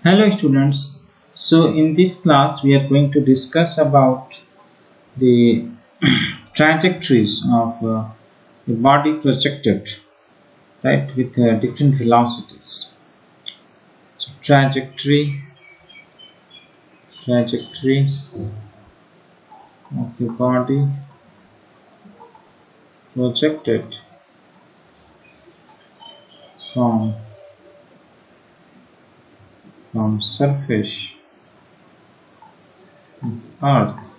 Hello students. So in this class we are going to discuss about the trajectories of the body projected, right, with different velocities. So trajectory of the body projected from surface Earth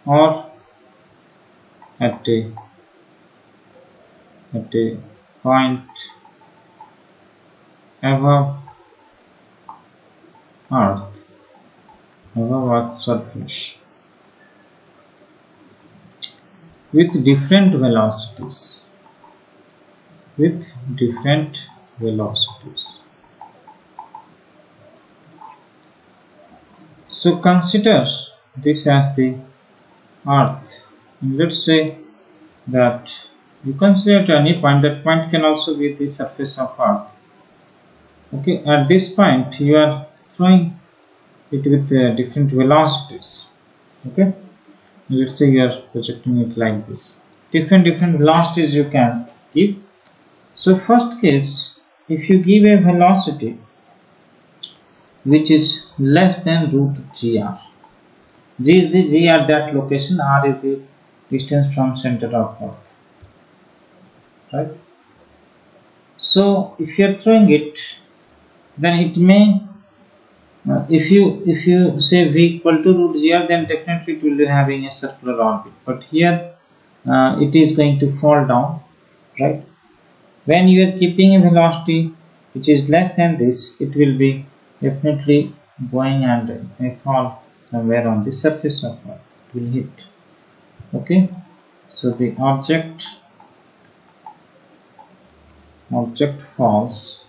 or at a point above Earth, above Earth's surface, with different velocities. So consider this as the Earth. And let's say that you consider at any point, that point can also be the surface of Earth. Okay, at this point you are throwing it with different velocities. Okay, let's say you are projecting it like this. Different velocities you can give. So first case, if you give a velocity which is less than root gr, g is the g at that location, r is the distance from center of Earth, right? So if you are throwing it, then it may if you say v equal to root gr, then definitely it will be having a circular orbit, but here it is going to fall down, right? When you are keeping a velocity which is less than this, it will be definitely going and may fall somewhere on the surface of Earth. It will hit. Okay, so the object falls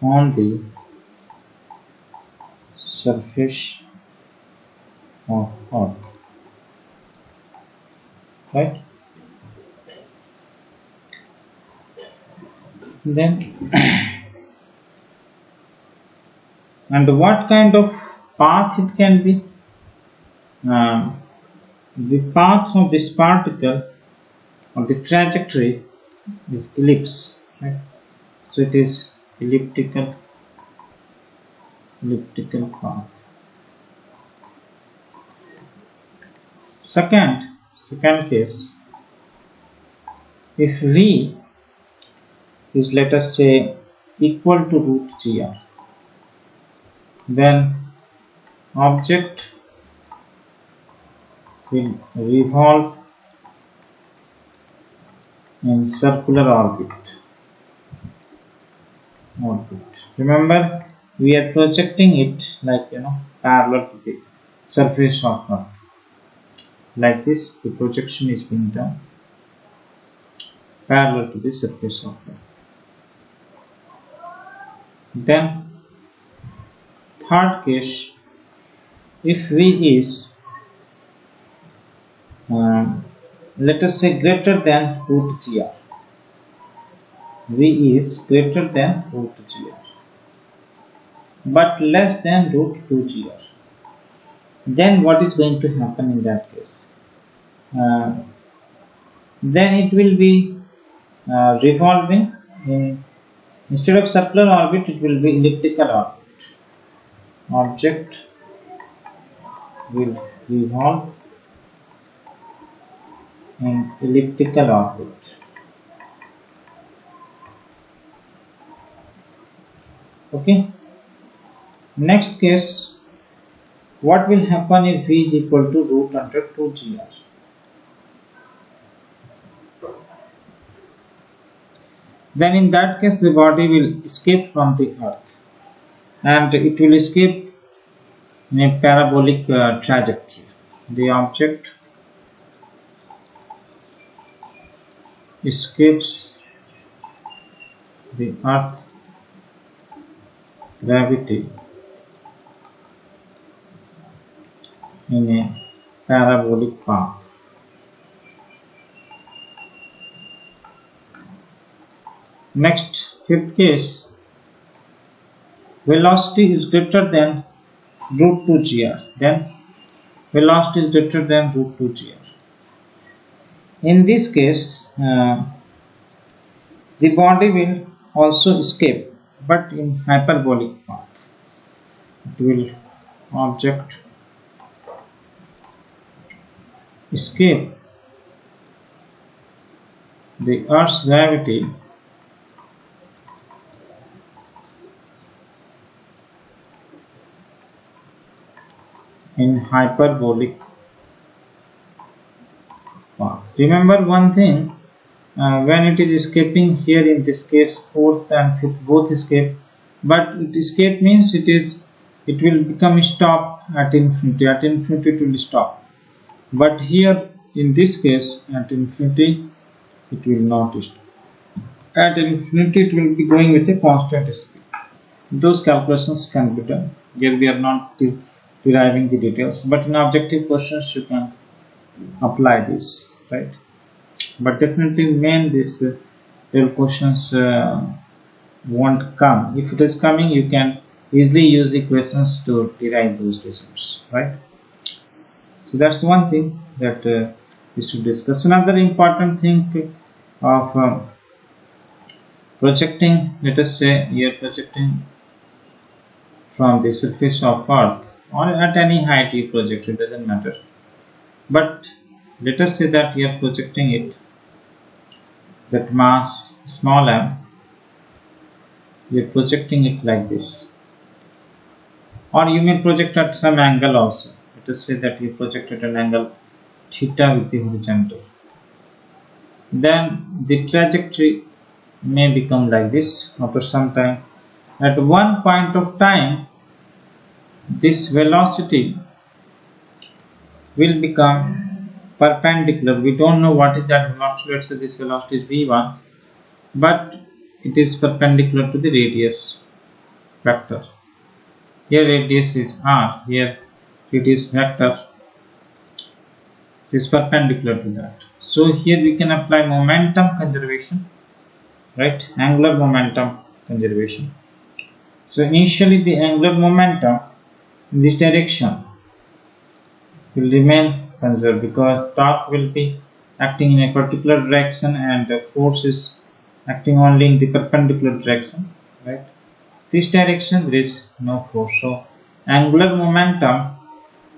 on the surface of Earth, right? Then and what kind of path it can be? The path of this particle or the trajectory is ellipse, right? So it is elliptical path. Second case, if v is, let us say, equal to root gr, then object will revolve in circular orbit. Remember, we are projecting it like, parallel to the surface of Earth. Like this, the projection is being done parallel to the surface of Earth. Then third case, if v is let us say greater than root gr, v is greater than root gr but less than root 2 gr, then what is going to happen in that case? Then it will be revolving in, instead of circular orbit, it will be elliptical orbit. Object will revolve in elliptical orbit. Okay. Next case, what will happen if v is equal to root under 2 gr? Then in that case the body will escape from the Earth, and it will escape in a parabolic trajectory. The object escapes the Earth gravity in a parabolic path. Next, fifth case, velocity is greater than root 2 gr. Then velocity is greater than root 2 gr. In this case, the body will also escape, but in hyperbolic path. It will object escape the Earth's gravity in hyperbolic path. Remember one thing, when it is escaping here, in this case fourth and fifth both escape, but it escape means it will become stop at infinity. At infinity it will stop, but here in this case at infinity it will not stop. At infinity it will be going with a constant speed. Those calculations can be done. Here we are not deriving the details, but in objective questions you can apply this, right? But definitely main this real questions won't come. If it is coming, you can easily use equations to derive those results, right? So that's one thing that we should discuss. Another important thing of projecting, let us say you are projecting from the surface of Earth, or at any height you project, it doesn't matter, but let us say that you are projecting it, that mass small m, you are projecting it like this, or you may project at some angle also. Let us say that you project at an angle theta with the horizontal, then the trajectory may become like this. After some time, at one point of time, this velocity will become perpendicular. We don't know what is that velocity. Let's say this velocity is v1, but it is perpendicular to the radius vector. Here radius is r, here radius vector is perpendicular to that. So here we can apply momentum conservation, right? Angular momentum conservation. So initially the angular momentum in this direction will remain conserved, because torque will be acting in a particular direction and the force is acting only in the perpendicular direction, right? This direction there is no force, so angular momentum,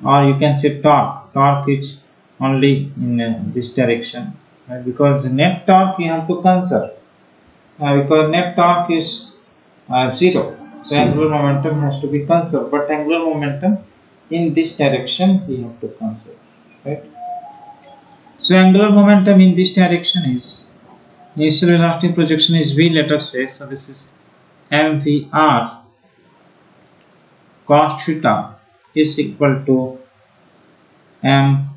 or you can say torque is only in this direction, right? Because net torque you have to conserve, because net torque is 0, so angular momentum has to be conserved, but angular momentum in this direction we have to conserve, right? So angular momentum in this direction is, initial velocity projection is v, let us say, so this is mvr cos theta is equal to m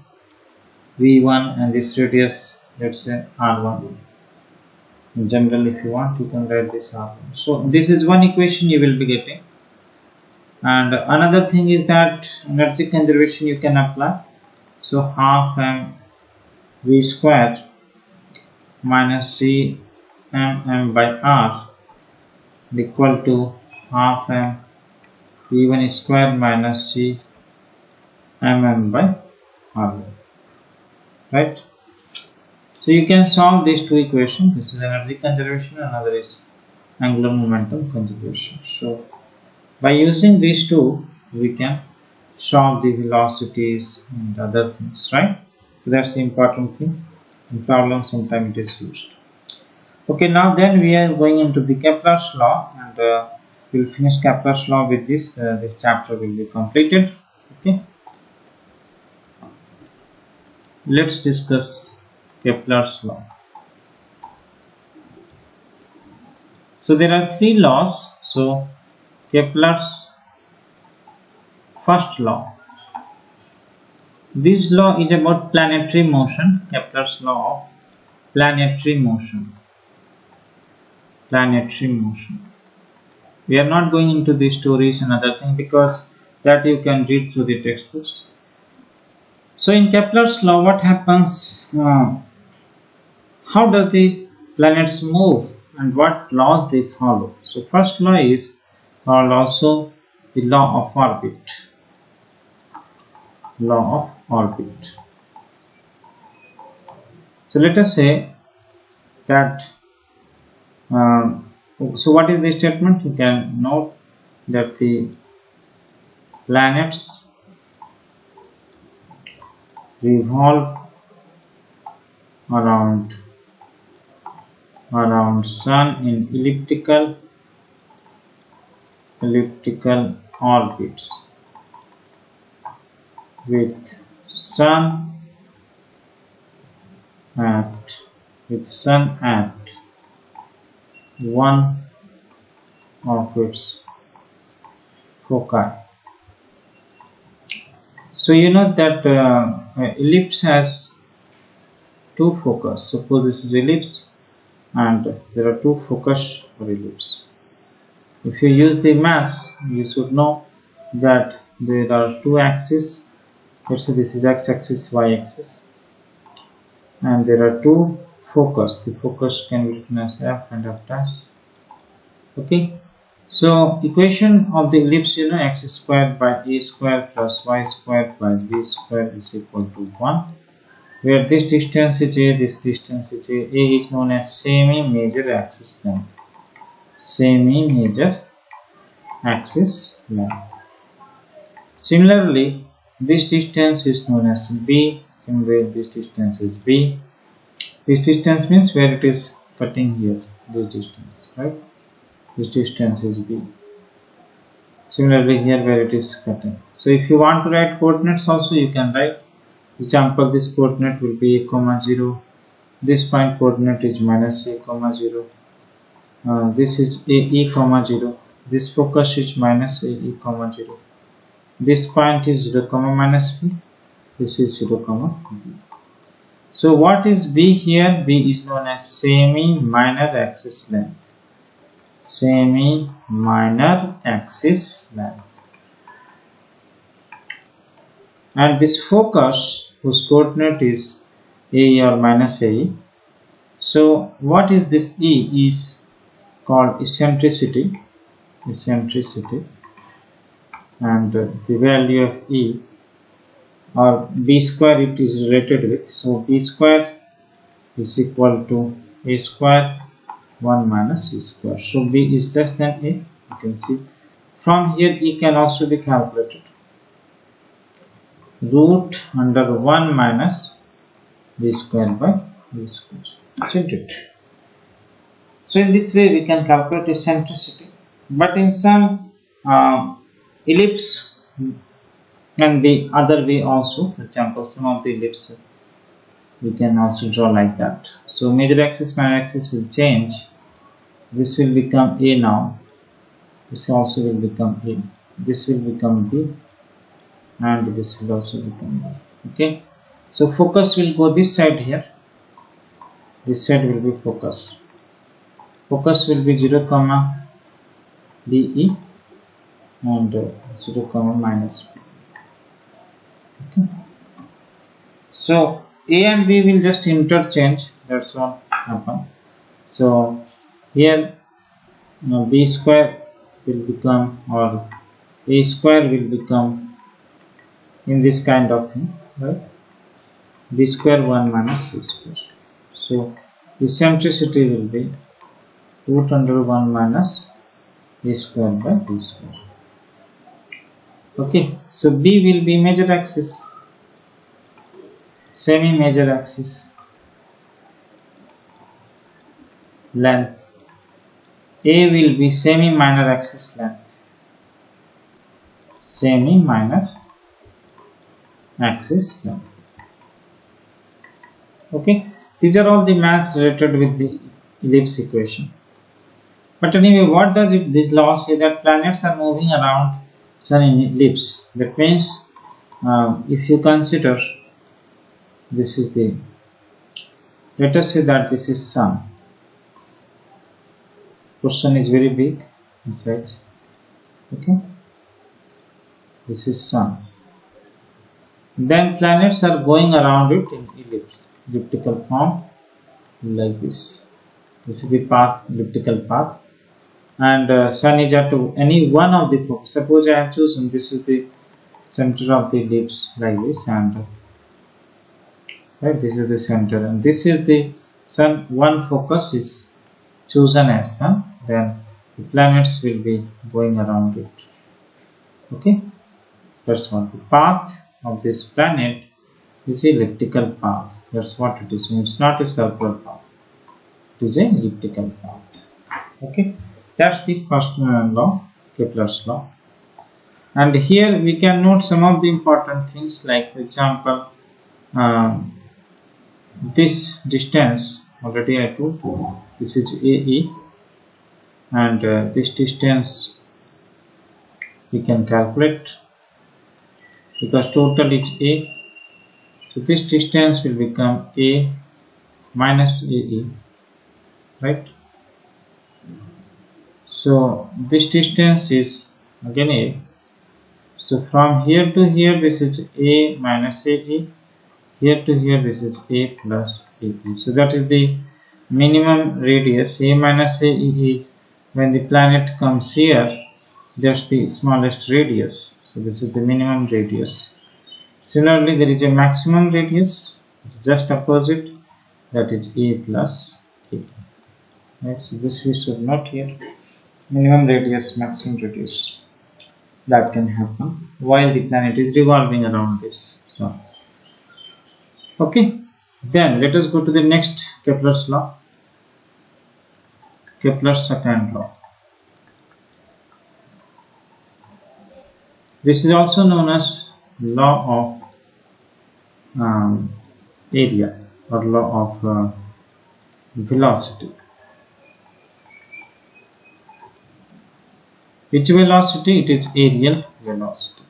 v1, and this radius, let's say r1. In general, if you want, you can write this r1. So this is one equation you will be getting. And another thing is that energy conservation you can apply. So half m v square minus c m by r equal to half m v1 square minus c m by r1, right? So you can solve these two equations. This is energy conservation, another is angular momentum conservation. So by using these two we can solve the velocities and other things, right? So that's the important thing. In problems sometimes it is used. Okay, now then we are going into the Kepler's law, and we'll finish Kepler's law with this. This chapter will be completed. Okay, let's discuss Kepler's law. So there are three laws. So Kepler's first law. This law is about planetary motion. Kepler's law of planetary motion. Planetary motion. We are not going into the stories and other things, because that you can read through the textbooks. So in Kepler's law, what happens? How does the planets move and what laws they follow. So first law is called also the law of orbit. Law of orbit. So let us say that so what is the statement? You can note that the planets revolve around Sun in elliptical orbits with Sun at one of its foci. So you know that ellipse has two focus. Suppose this is ellipse and there are two focus for ellipse. If you use the mass, you should know that there are two axes. Let's say this is x-axis, y-axis, and there are two focus. The focus can be written as f and f dash. Okay. So equation of the ellipse, you know, x squared by a squared plus y squared by b squared is equal to 1. Where this distance is a, this distance is a. A is known as semi-major axis length. Semi-major axis length. Similarly, this distance is known as b. Similarly, this distance is b. This distance means where it is cutting here. This distance, right? This distance is b. Similarly, here where it is cutting. So, if you want to write coordinates, also you can write. Example, this coordinate will be a comma 0. This point coordinate is minus a comma 0. This is a e comma 0. This focus is minus a e comma 0. This point is 0 comma minus b. This is 0 comma b. So what is b here? B is known as semi-minor axis length. Semi-minor axis length. And this focus whose coordinate is a or minus a. So what is this e? Is called eccentricity. Eccentricity. And the value of e or b square it is related with. So b square is equal to a square 1 minus e square. So b is less than a. You can see from here e can also be calculated. Root under 1 minus b square by b square. Isn't it? So in this way we can calculate eccentricity. But in some ellipse can be other way also. For example, some of the ellipse we can also draw like that. So major axis, minor axis will change. This will become a now. This also will become a. This will become b. And this will also become b. Okay. So focus will go this side here. This side will be focus. Focus will be 0 comma be and 0 comma minus b. Okay. So a and b will just interchange. That's what happen. So here b square will become or a square will become in this kind of thing, right? B square 1 minus c square. So eccentricity will be root under 1 minus a square by b square. Okay, so b will be major axis, semi-major axis length. A will be semi-minor axis length. Semi-minor axis length. Okay, these are all the mass related with the ellipse equation. But anyway, what does this law say? That planets are moving around Sun in ellipse. That means if you consider this is the, let us say that this is Sun. Portion is very big inside. Okay, this is Sun. Then planets are going around it in ellipse, elliptical form like this. This is the path, elliptical path, and Sun is at any one of the focus. Suppose I have chosen this is the center of the ellipse like this, and right, this is the center, and this is the Sun. One focus is chosen as Sun, then the planets will be going around it. Okay, that's what the path of this planet is, elliptical path. That's what it is. It's not a circular path. It is an elliptical path. Okay, that's the first law, Kepler's law. And here we can note some of the important things, like for example, this distance already I told you, this is AE, and this distance we can calculate because total is A. So this distance will become A minus AE, right? So this distance is again A. So from here to here this is A minus AE, here to here this is A plus AE. So that is the minimum radius. A minus AE is when the planet comes here, just the smallest radius. So this is the minimum radius. Similarly, there is a maximum radius, just opposite, that is A plus AE. Right, so this we should note here. Minimum radius, maximum radius. That can happen while the planet is revolving around this sun. Okay, then let us go to the next Kepler's law. Kepler's second law. This is also known as law of area or law of velocity. Which velocity? It is aerial velocity.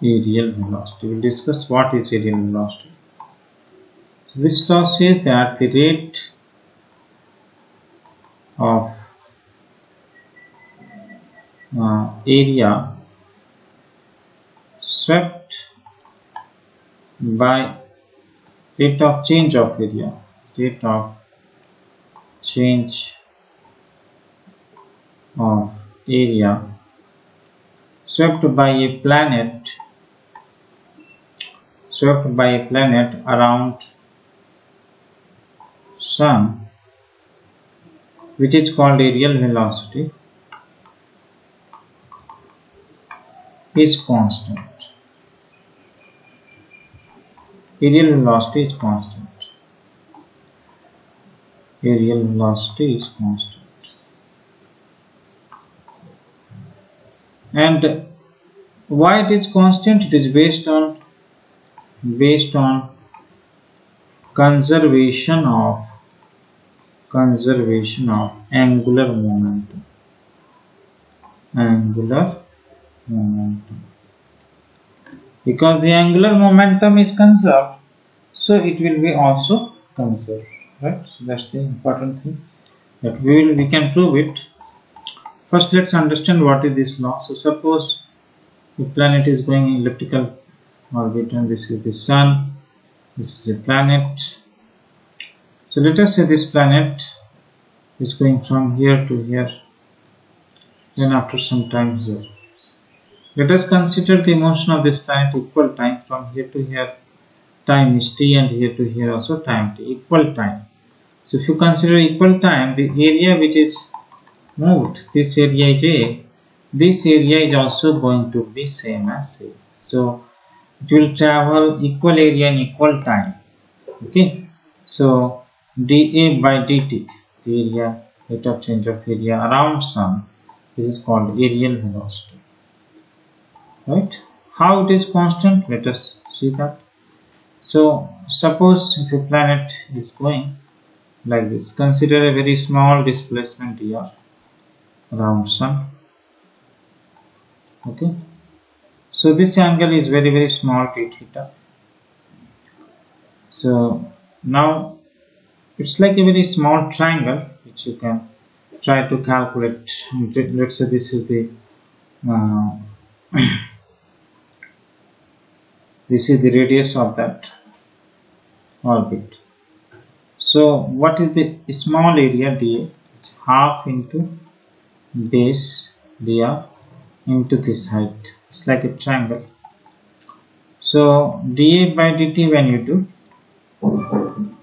Aerial velocity. We will discuss what is aerial velocity. So this law says that the rate of area swept by rate of change of area, rate of change of area swept by a planet around sun, which is called aerial velocity, is constant. Aerial velocity is constant. Aerial velocity is constant. And why it is constant? It is based on conservation of angular momentum. Because the angular momentum is conserved, so it will be also conserved, right? So that's the important thing that we can prove it. First, let's understand what is this law. So suppose the planet is going in elliptical orbit, and this is the sun, this is a planet. So let us say this planet is going from here to here, then after some time here. Let us consider the motion of this planet equal time. From here to here time is t, and here to here also time t, equal time. So if you consider equal time, the area which is moved, this area is A, this area is also going to be same as A. So it will travel equal area in equal time. Okay, so dA by dt, the area, rate of change of area around sun, this is called aerial velocity. Right? How it is constant? Let us see that. So suppose if a planet is going like this, consider a very small displacement here around sun. Okay, so this angle is very small, t theta. So now it's like a very small triangle which you can try to calculate. Let's say this is the this is the radius of that orbit. So what is the small area dA? Half into base dr into this height. It's like a triangle. So dA by dt, when you do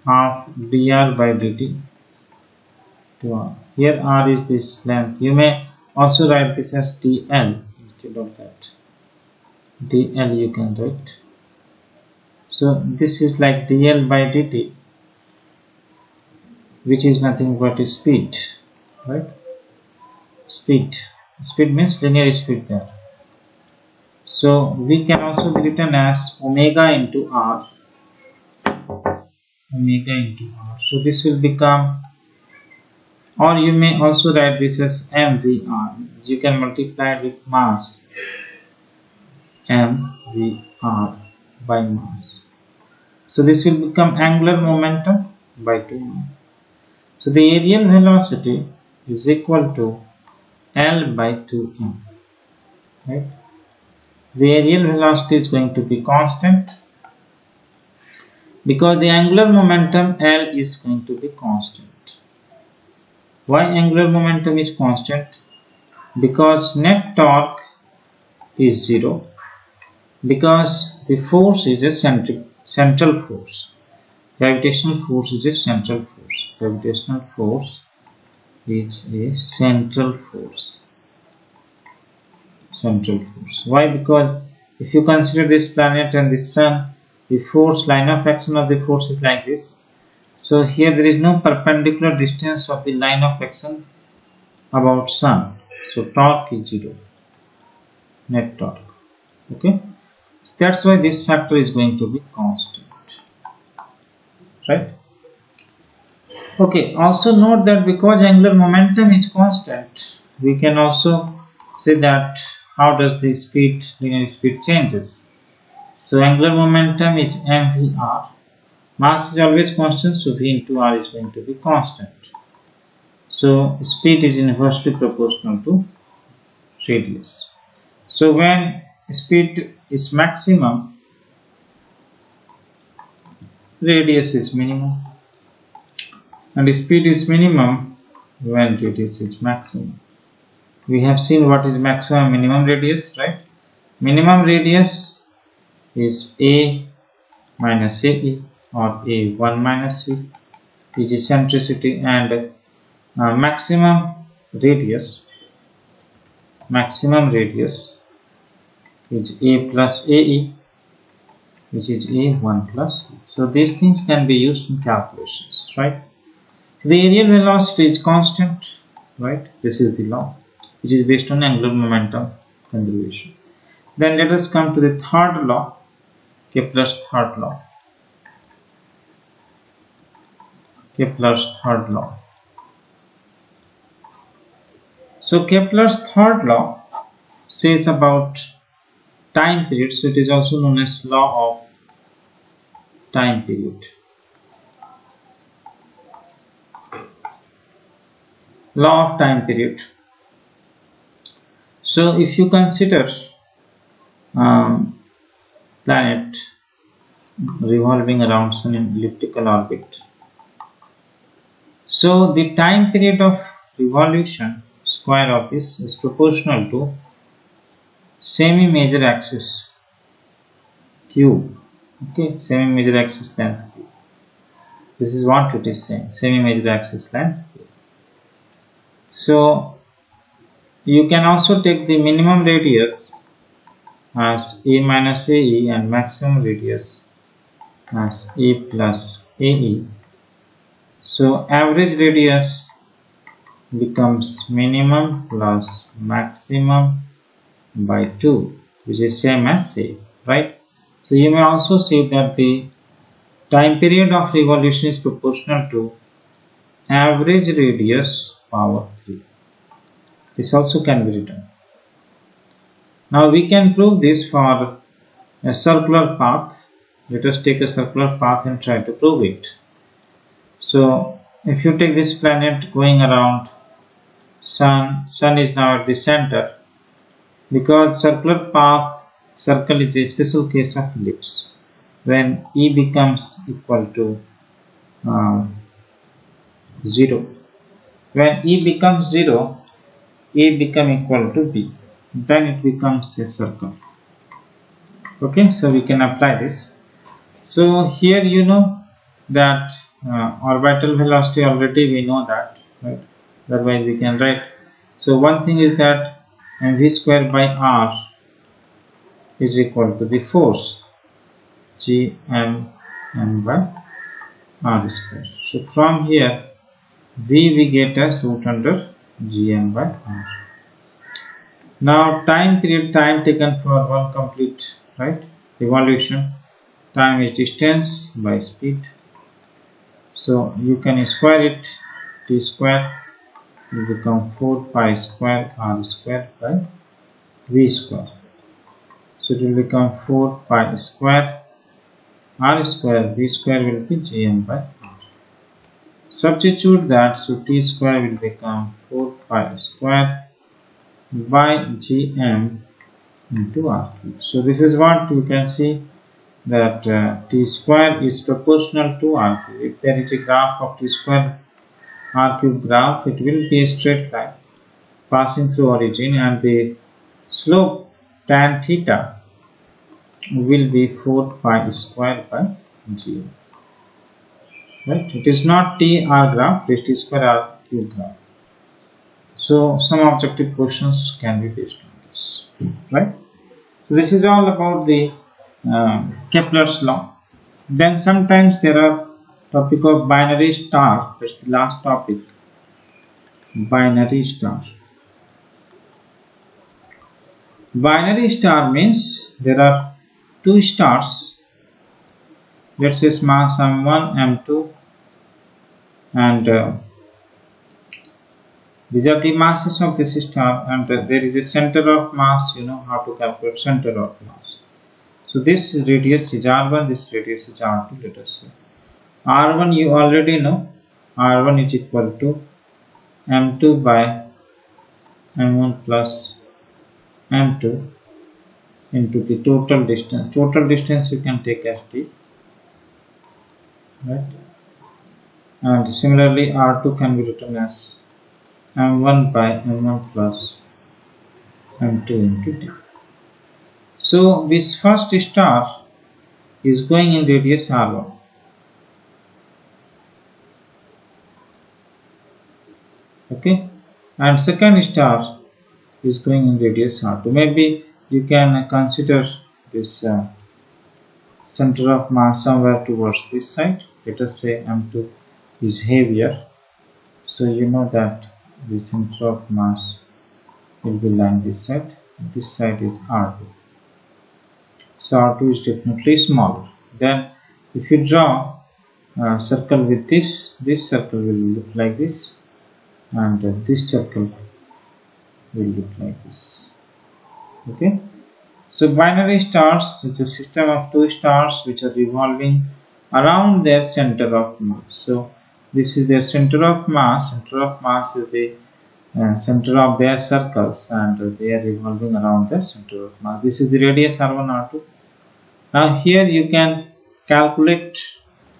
half dr by dt, here r is this length. You may also write this as dl instead of that. dl you can write. So this is like dl by dt, which is nothing but a speed, right? Speed means linear speed there. So we can also be written as omega into r. Omega into r. So this will become, or you may also write this as mvr. You can multiply it with mass, mvr by mass. So this will become angular momentum by 2m. So the aerial velocity is equal to L by 2m, right? The aerial velocity is going to be constant because the angular momentum L is going to be constant. Why angular momentum is constant? Because net torque is 0, because the force is a central force. Gravitational force is a central force. Gravitational force is a central force. Central force. Why? Because if you consider this planet and the sun, the force, line of action of the force is like this. So here there is no perpendicular distance of the line of action about sun. So torque is 0. Net torque. Okay. So that's why this factor is going to be constant. Right? Okay, also note that because angular momentum is constant, we can also say that how does the speed, linear speed changes. So angular momentum is mvr. Mass is always constant, so v into r is going to be constant. So speed is inversely proportional to radius. So when speed is maximum, radius is minimum. And speed is minimum when radius is maximum. We have seen what is maximum minimum radius, right? Minimum radius is a minus ae or a1 minus c, is eccentricity, and maximum radius is a plus ae, which is a1 plus c. So these things can be used in calculations, right? So the aerial velocity is constant, right? This is the law, which is based on angular momentum conservation. Then let us come to the third law, Kepler's third law. Kepler's third law. So Kepler's third law says about time period. So it is also known as law of time period. Law of time period. So if you consider planet revolving around sun in elliptical orbit, so the time period of revolution square of this is proportional to semi-major axis cube. Okay, semi-major axis length cube. This is what it is saying, semi-major axis length. So you can also take the minimum radius as a minus ae and maximum radius as a plus ae. So average radius becomes minimum plus maximum by 2, which is same as a, right? So you may also say that the time period of revolution is proportional to average radius power 3. This also can be written. Now we can prove this for a circular path. Let us take a circular path and try to prove it. So if you take this planet going around sun is now at the center. Because circular path, circle is a special case of ellipse. When E becomes equal to 0. When E becomes 0, A become equal to B. Then it becomes a circle. Okay, so we can apply this. So here you know that orbital velocity already we know that, right? Otherwise we can write. So one thing is that mv square by r is equal to the force gm by r square. So from here v we get as root under gm by r. Now time period, time taken for one complete, right, revolution. Time is distance by speed. So you can square it. T square will become 4 pi square r square by v square. So it will become 4 pi square r square, v square will be gm by r. Substitute that, so t square will become 4 pi square by gm into r cube. So this is what you can see, that t square is proportional to r cube. If there is a graph of t square r cube graph, it will be a straight line passing through origin, and the slope tan theta will be 4 pi square by gm. Right? It is not t r graph, it is t square r cube graph. So some objective questions can be based on this, right? So this is all about the Kepler's law. Then sometimes there are topic of binary star. That's the last topic. Binary star. Binary star means there are two stars. Let's say mass m1, m2, and these are the masses of this star, and there is a center of mass. You know how to calculate center of mass. So this radius is r1, this radius is r2, let us say. r1 you already know, r1 is equal to m2 by m1 plus m2 into the total distance. Total distance you can take as d, right? And similarly r2 can be written as m1 by m1 plus m2 into d. So this first star is going in radius r1. Okay, and second star is going in radius r2. Maybe you can consider this center of mass somewhere towards this side. Let us say m2 is heavier, so you know that the center of mass will be lying this side. This side is r2. So r2 is definitely smaller. Then if you draw a circle with this circle will look like this, and this circle will look like this. Okay, so binary stars is a system of two stars which are revolving around their center of mass. So this is their center of mass. Center of mass is the center of their circles, and they are revolving around their center of mass. This is the radius r1, r2. Now here you can calculate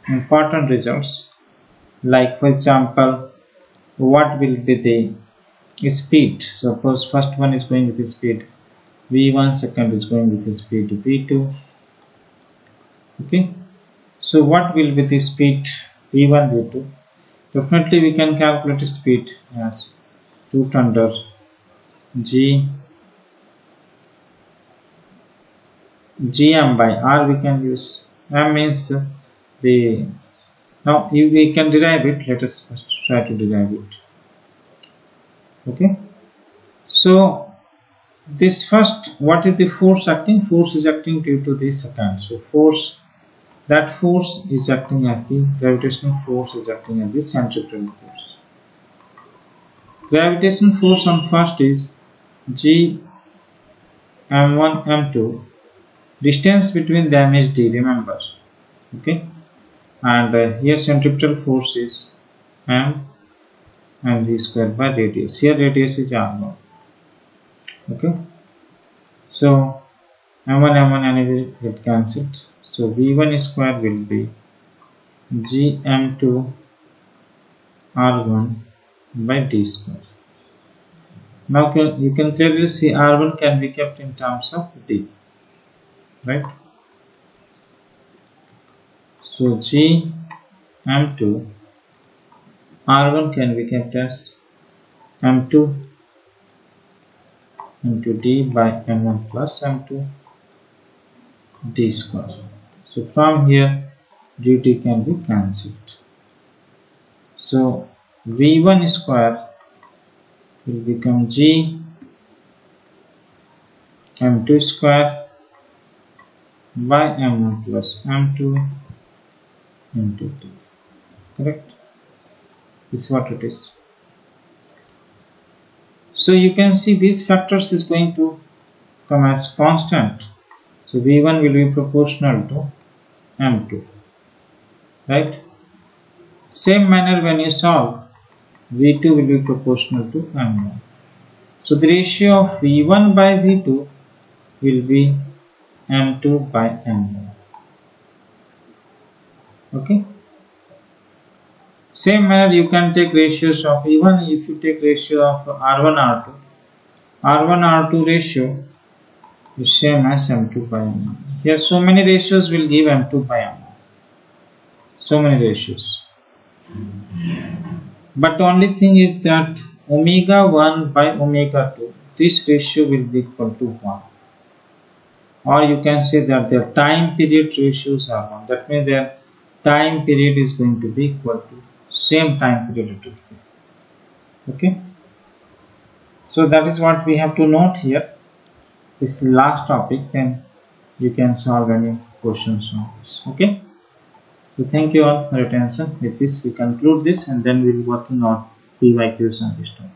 important results, like for example, what will be the speed. Suppose first one is going with the speed v1, second is going with the speed v2. Okay, so what will be the speed v1, v2? Definitely we can calculate the speed as root under gm by r. We can use m means the, now we can derive it. Let us first try to derive it. Okay, so this first, what is the force acting? Force is acting due to the second. So force, that force is acting as the gravitational force is acting as the centripetal force. Gravitational force on first is g m1 m2. Distance between them is d, remember. Okay, and here centripetal force is m and v square by radius. Here radius is r1. Okay, so m1 anyway get cancelled. So v1 square will be gm2 R1 by D square. Now you can clearly see R1 can be kept in terms of D, right? So G M2 R1 can be kept as M2 into D by M1 plus M2 D square. So from here dt can be cancelled. So V1 square will become G M2 square by M1 plus M2 into D. Correct? This is what it is. So you can see these factors is going to come as constant. So V1 will be proportional to M2. Right? Same manner when you solve, V2 will be proportional to M1. So the ratio of V1 by V2 will be M2 by M1. Okay? Same manner you can take ratios of even if you take ratio of R1 R2 ratio is same as M2 by M1. Here so many ratios will give M2 by M1. So many ratios. But the only thing is that omega 1 by omega 2, this ratio will be equal to 1. Or you can say that their time period ratios are 1. That means their time period is going to be equal to same time period it will be. Okay. So that is what we have to note here. This is the last topic, then you can solve any questions on this. Okay. So thank you all for your attention. With this we conclude this, and then we will be working on PYQs on this topic.